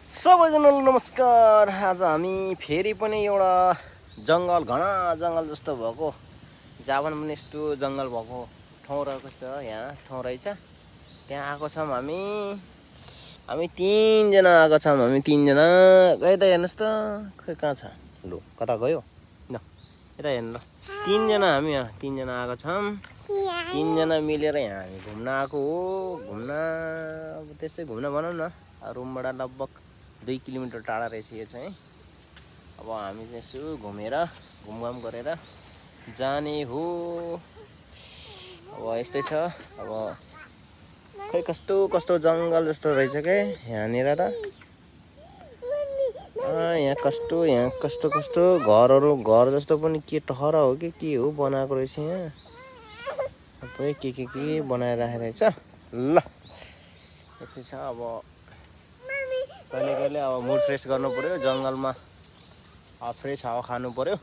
सबैजनालाई नमस्कार। आज हामी फेरि पनि एउटा जङ्गल, घना जङ्गल जस्तो भएको, जापान पनि यस्तो जङ्गल भएको ठाउँ रहेको छ। यहाँ ठाउँ रहेछ, त्यहाँ आएको छौँ हामी तीनजना आएको छौँ। हामी तीनजना खै त हेर्नुहोस् त, खै कहाँ छ, लु कता गयो ल, यता हेर्नु ल। तीनजना आएको छौँ। तीनजना मिलेर यहाँ हामी घुम्न आएको हो। घुम्न अब त्यसै घुम्न भनौँ न, रुमबाट लगभग 2 किलोमिटर टाढा रहेछ यो चाहिँ। अब हामी चाहिँ यसो घुमेर घुमघाम गरेर जाने हो। अब यस्तै छ। अब खै कस्तो कस्तो जङ्गल जस्तो रहेछ के यहाँनिर त। यहाँ कस्तो कस्तो घरहरू, घर जस्तो पनि के टहरा हो कि के हो बनाएको रहेछ यहाँ। सबै के बनाएर राखेको रहेछ। ल यस्तै छ। अब कहिले कहिले अब मुड फ्रेस गर्नु पर्यो, जङ्गलमा फ्रेस हावा खानु पर्यो।